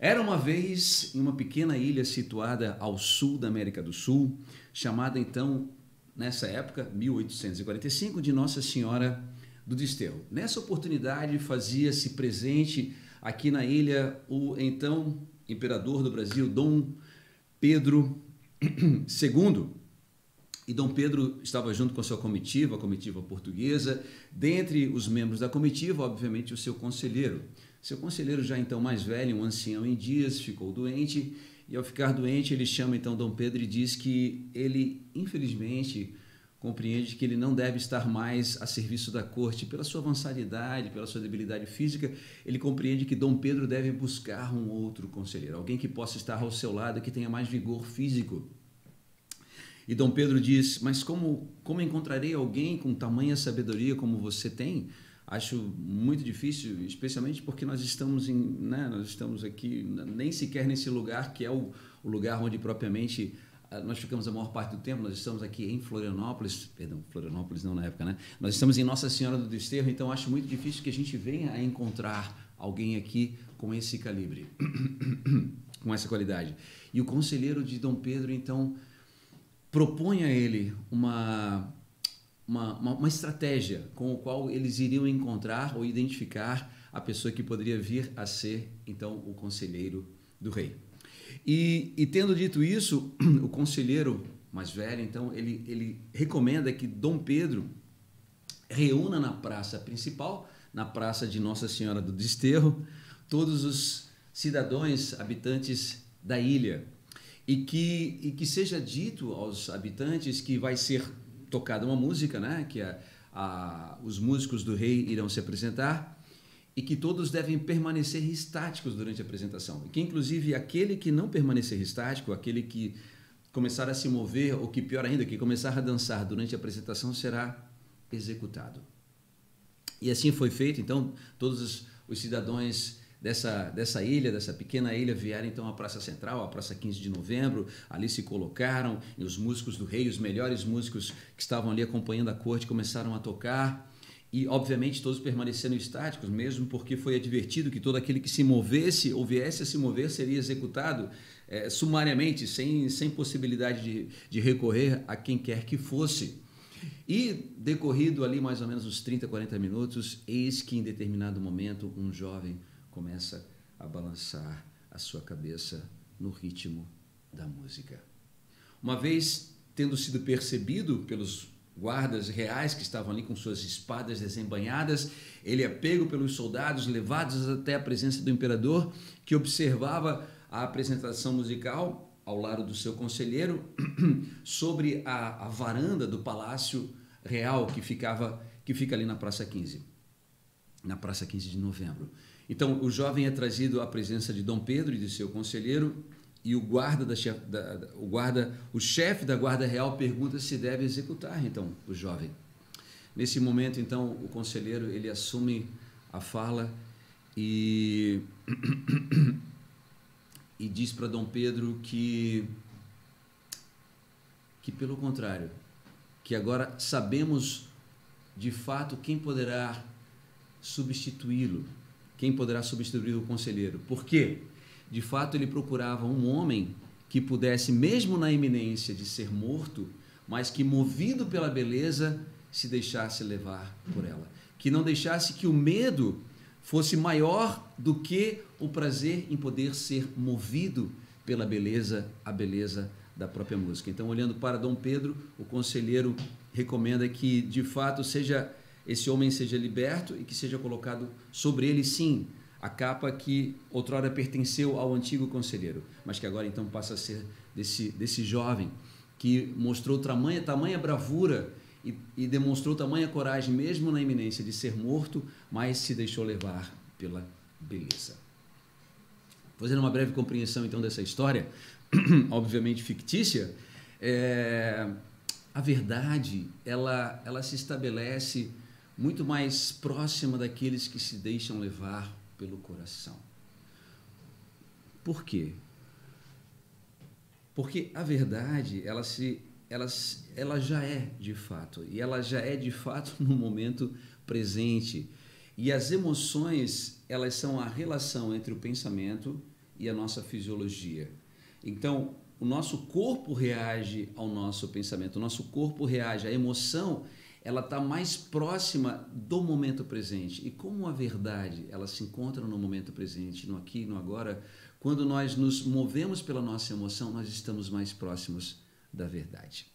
Era uma vez em uma pequena ilha situada ao sul da América do Sul, chamada então, nessa época, 1845, de Nossa Senhora do Desterro. Nessa oportunidade fazia-se presente aqui na ilha o então imperador do Brasil, Dom Pedro II. E Dom Pedro estava junto com a sua comitiva, a comitiva portuguesa. Dentre os membros da comitiva, obviamente, o seu conselheiro. Seu conselheiro já então mais velho, um ancião em dias, ficou doente. E ao ficar doente, ele chama então Dom Pedro e diz que ele, infelizmente, compreende que ele não deve estar mais a serviço da corte pela sua avançada idade, pela sua debilidade física. Ele compreende que Dom Pedro deve buscar um outro conselheiro, alguém que possa estar ao seu lado, que tenha mais vigor físico. E Dom Pedro diz, mas como encontrarei alguém com tamanha sabedoria como você tem? Acho muito difícil, especialmente porque nós estamos aqui, nem sequer nesse lugar que é o lugar onde propriamente nós ficamos a maior parte do tempo. Nós estamos aqui em Florianópolis, Florianópolis não na época, né? Nós estamos em Nossa Senhora do Desterro, então acho muito difícil que a gente venha a encontrar alguém aqui com esse calibre, com essa qualidade. E o conselheiro de Dom Pedro, então, propõe a ele uma estratégia com a qual eles iriam encontrar ou identificar a pessoa que poderia vir a ser, então, o conselheiro do rei. E tendo dito isso, o conselheiro mais velho, então, ele recomenda que Dom Pedro reúna na praça principal, na praça de Nossa Senhora do Desterro, todos os cidadãos habitantes da ilha, e que seja dito aos habitantes que vai ser tocada uma música, né, que os músicos do rei irão se apresentar, e que todos devem permanecer estáticos durante a apresentação. E que, inclusive, aquele que não permanecer estático, aquele que começar a se mover, ou que, pior ainda, que começar a dançar durante a apresentação, será executado. E assim foi feito. Então, todos os cidadãos dessa ilha, dessa pequena ilha, vieram então à Praça Central, à Praça 15 de Novembro, ali se colocaram, e os músicos do rei, os melhores músicos que estavam ali acompanhando a corte, começaram a tocar, e obviamente todos permanecendo estáticos, mesmo porque foi advertido que todo aquele que se movesse ou viesse a se mover seria executado sumariamente, sem possibilidade de recorrer a quem quer que fosse. E decorrido ali mais ou menos uns 30, 40 minutos, eis que em determinado momento um jovem começa a balançar a sua cabeça no ritmo da música. Uma vez tendo sido percebido pelos guardas reais que estavam ali com suas espadas desembainhadas, ele é pego pelos soldados, levados até a presença do imperador, que observava a apresentação musical ao lado do seu conselheiro sobre a varanda do Palácio Real que fica ali na Praça 15, na Praça 15 de Novembro. Então, o jovem é trazido à presença de Dom Pedro e de seu conselheiro, e o chefe da guarda real pergunta se deve executar, então, o jovem. Nesse momento, então, o conselheiro, ele assume a fala e diz para Dom Pedro que pelo contrário, que agora sabemos de fato quem poderá substituí-lo, quem poderá substituir o conselheiro. Por quê? De fato, ele procurava um homem que pudesse, mesmo na iminência de ser morto, mas que, movido pela beleza, se deixasse levar por ela. Que não deixasse que o medo fosse maior do que o prazer em poder ser movido pela beleza, a beleza da própria música. Então, olhando para Dom Pedro, o conselheiro recomenda que, de fato, esse homem seja liberto e que seja colocado sobre ele, sim, a capa que outrora pertenceu ao antigo conselheiro, mas que agora então passa a ser desse jovem que mostrou tamanha bravura e demonstrou tamanha coragem, mesmo na iminência de ser morto, mas se deixou levar pela beleza. Fazendo uma breve compreensão então dessa história, obviamente fictícia, a verdade ela se estabelece muito mais próxima daqueles que se deixam levar pelo coração. Por quê? Porque a verdade, ela já é de fato, e ela já é de fato no momento presente. E as emoções, elas são a relação entre o pensamento e a nossa fisiologia. Então, o nosso corpo reage ao nosso pensamento, o nosso corpo reage, a emoção, ela está mais próxima do momento presente. E como a verdade, ela se encontra no momento presente, no aqui, no agora, quando nós nos movemos pela nossa emoção, nós estamos mais próximos da verdade.